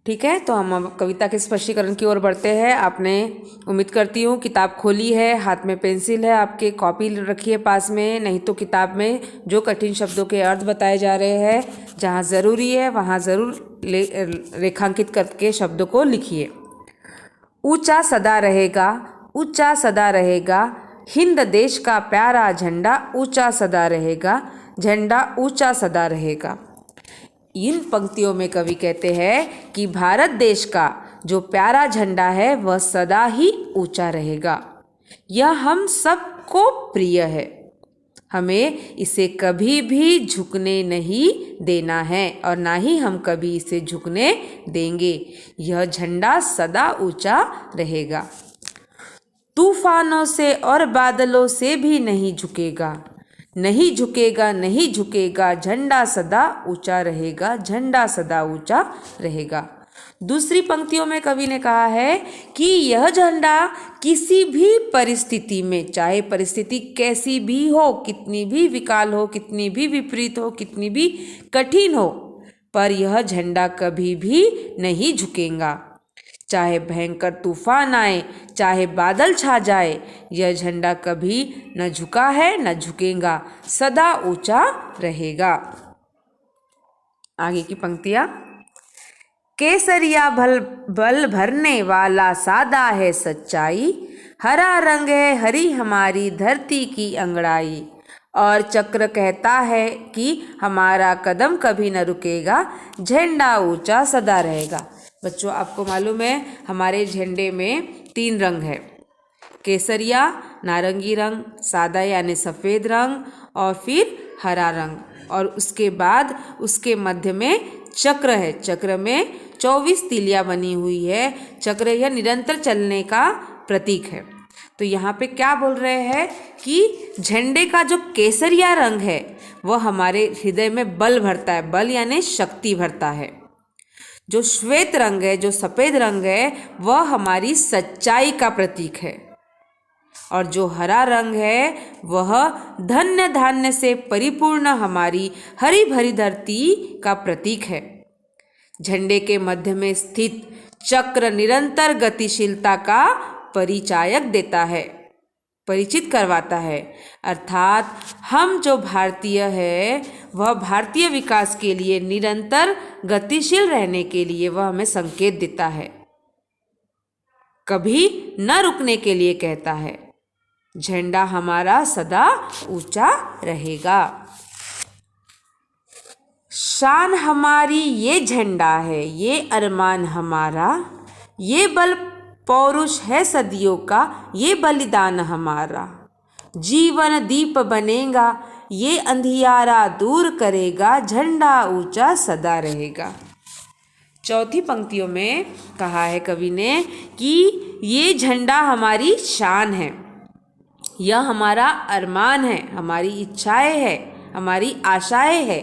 ठीक है, तो हम अब कविता के स्पष्टीकरण की ओर बढ़ते हैं। आपने, उम्मीद करती हूँ, किताब खोली है, हाथ में पेंसिल है, आपके कॉपी रखी है पास में। नहीं तो किताब में जो कठिन शब्दों के अर्थ बताए जा रहे हैं, जहाँ ज़रूरी है वहाँ ज़रूर रेखांकित करके शब्दों को लिखिए। ऊंचा सदा रहेगा, ऊंचा सदा रहेगा, हिंद देश का प्यारा झंडा ऊंचा सदा रहेगा, झंडा ऊंचा सदा रहेगा। इन पंक्तियों में कवि कहते हैं कि भारत देश का जो प्यारा झंडा है वह सदा ही ऊंचा रहेगा। यह हम सबको प्रिय है, हमें इसे कभी भी झुकने नहीं देना है और ना ही हम कभी इसे झुकने देंगे। यह झंडा सदा ऊंचा रहेगा, तूफानों से और बादलों से भी नहीं झुकेगा, नहीं झुकेगा, नहीं झुकेगा, झंडा सदा ऊंचा रहेगा, झंडा सदा ऊंचा रहेगा। दूसरी पंक्तियों में कवि ने कहा है कि यह झंडा किसी भी परिस्थिति में, चाहे परिस्थिति कैसी भी हो, कितनी भी विकराल हो, कितनी भी विपरीत हो, कितनी भी कठिन हो, पर यह झंडा कभी भी नहीं झुकेगा। चाहे भयंकर तूफान आए, चाहे बादल छा जाए, यह झंडा कभी न झुका है न झुकेगा, सदा ऊंचा रहेगा। आगे की पंक्तियां। केसरिया बल भरने वाला सादा है सच्चाई, हरा रंग है हरी हमारी धरती की अंगड़ाई, और चक्र कहता है कि हमारा कदम कभी न रुकेगा, झंडा ऊंचा सदा रहेगा। बच्चों, आपको मालूम है हमारे झंडे में 3 रंग है, केसरिया, नारंगी रंग, सादा यानी सफ़ेद रंग, और फिर हरा रंग, और उसके बाद उसके मध्य में चक्र है। चक्र में 24 तीलियां बनी हुई है। चक्र यह निरंतर चलने का प्रतीक है। तो यहाँ पे क्या बोल रहे हैं कि झंडे का जो केसरिया रंग है वह हमारे हृदय में बल भरता है, बल यानी शक्ति भरता है। जो श्वेत रंग है, जो सफ़ेद रंग है, वह हमारी सच्चाई का प्रतीक है, और जो हरा रंग है वह धन्य धान्य से परिपूर्ण हमारी हरी भरी धरती का प्रतीक है। झंडे के मध्य में स्थित चक्र निरंतर गतिशीलता का परिचायक देता है, परिचित करवाता है, अर्थात हम जो भारतीय है वह भारतीय विकास के लिए निरंतर गतिशील रहने के लिए वह हमें संकेत देता है, कभी न रुकने के लिए कहता है। झंडा हमारा सदा ऊंचा रहेगा, शान हमारी ये झंडा है, ये अरमान हमारा, ये बल पौरुष है सदियों का, ये बलिदान हमारा, जीवन दीप बनेगा, ये अंधियारा दूर करेगा, झंडा ऊंचा सदा रहेगा। चौथी पंक्तियों में कहा है कवि ने कि ये झंडा हमारी शान है, यह हमारा अरमान है, हमारी इच्छाएं है, हमारी आशाएं है।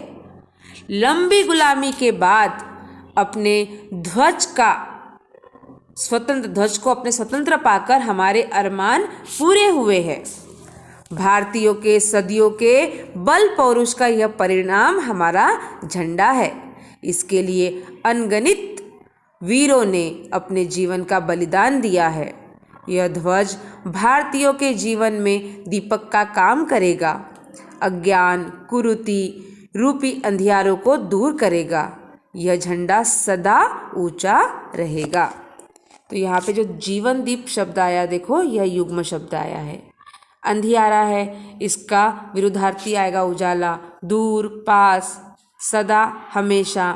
लंबी गुलामी के बाद अपने ध्वज का स्वतंत्र ध्वज को अपने स्वतंत्र पाकर हमारे अरमान पूरे हुए हैं। भारतीयों के सदियों के बल पौरुष का यह परिणाम हमारा झंडा है। इसके लिए अनगिनत वीरों ने अपने जीवन का बलिदान दिया है। यह ध्वज भारतीयों के जीवन में दीपक का काम करेगा, अज्ञान कुरीति रूपी अंधियारों को दूर करेगा। यह झंडा सदा ऊंचा रहेगा। तो यहाँ पे जो जीवन दीप शब्द आया, देखो यह युग्म शब्द आया है। अंधियारा है, इसका विरुद्धार्थी आएगा उजाला, दूर, पास, सदा, हमेशा।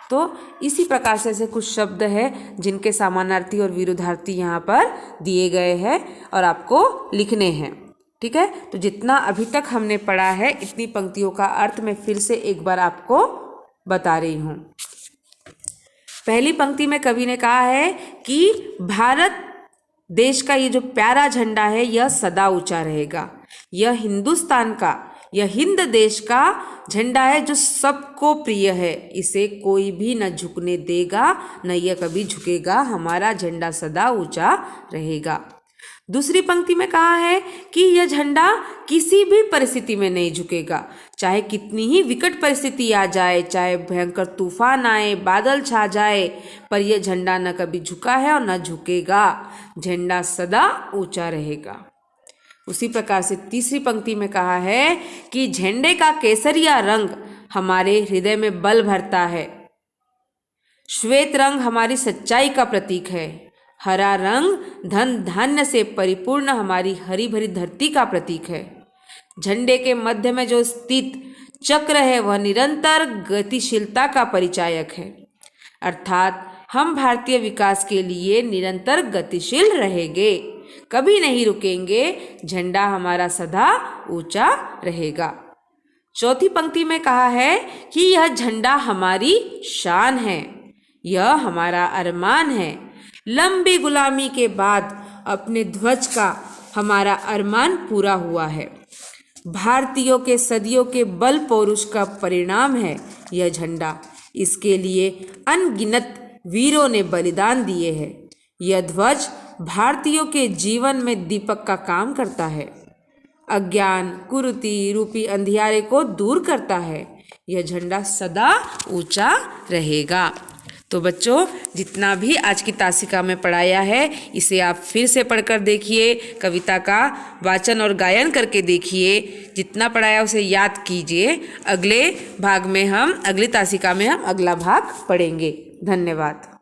तो इसी प्रकार से ऐसे कुछ शब्द हैं जिनके समानार्थी और विरुद्धार्थी यहाँ पर दिए गए हैं और आपको लिखने हैं। ठीक है, तो जितना अभी तक हमने पढ़ा है इतनी पंक्तियों का अर्थ मैं फिर से एक बार आपको बता रही हूँ। पहली पंक्ति में कवि ने कहा है कि भारत देश का ये जो प्यारा झंडा है यह सदा ऊंचा रहेगा। यह हिंदुस्तान का, यह हिंद देश का झंडा है जो सबको प्रिय है। इसे कोई भी न झुकने देगा, न यह कभी झुकेगा। हमारा झंडा सदा ऊंचा रहेगा। दूसरी पंक्ति में कहा है कि यह झंडा किसी भी परिस्थिति में नहीं झुकेगा, चाहे कितनी ही विकट परिस्थिति आ जाए, चाहे भयंकर तूफान आए, बादल छा जाए, पर यह झंडा न कभी झुका है और न झुकेगा। झंडा सदा ऊंचा रहेगा। उसी प्रकार से तीसरी पंक्ति में कहा है कि झंडे का केसरिया रंग हमारे हृदय में बल भरता है। श्वेत रंग हमारी सच्चाई का प्रतीक है। हरा रंग धन धान्य से परिपूर्ण हमारी हरी भरी धरती का प्रतीक है। झंडे के मध्य में जो स्थित चक्र है वह निरंतर गतिशीलता का परिचायक है, अर्थात हम भारतीय विकास के लिए निरंतर गतिशील रहेंगे, कभी नहीं रुकेंगे। झंडा हमारा सदा ऊंचा रहेगा। चौथी पंक्ति में कहा है कि यह झंडा हमारी शान है, यह हमारा अरमान है। लंबी गुलामी के बाद अपने ध्वज का हमारा अरमान पूरा हुआ है। भारतीयों के सदियों के बल पौरुष का परिणाम है यह झंडा। इसके लिए अनगिनत वीरों ने बलिदान दिए हैं। यह ध्वज भारतीयों के जीवन में दीपक का काम करता है, अज्ञान कुरीति रूपी अंधियारे को दूर करता है। यह झंडा सदा ऊंचा रहेगा। तो बच्चों, जितना भी आज की तासिका में पढ़ाया है इसे आप फिर से पढ़कर देखिए, कविता का वाचन और गायन करके देखिए। जितना पढ़ाया उसे याद कीजिए। अगले तासिका में हम अगला भाग पढ़ेंगे। धन्यवाद।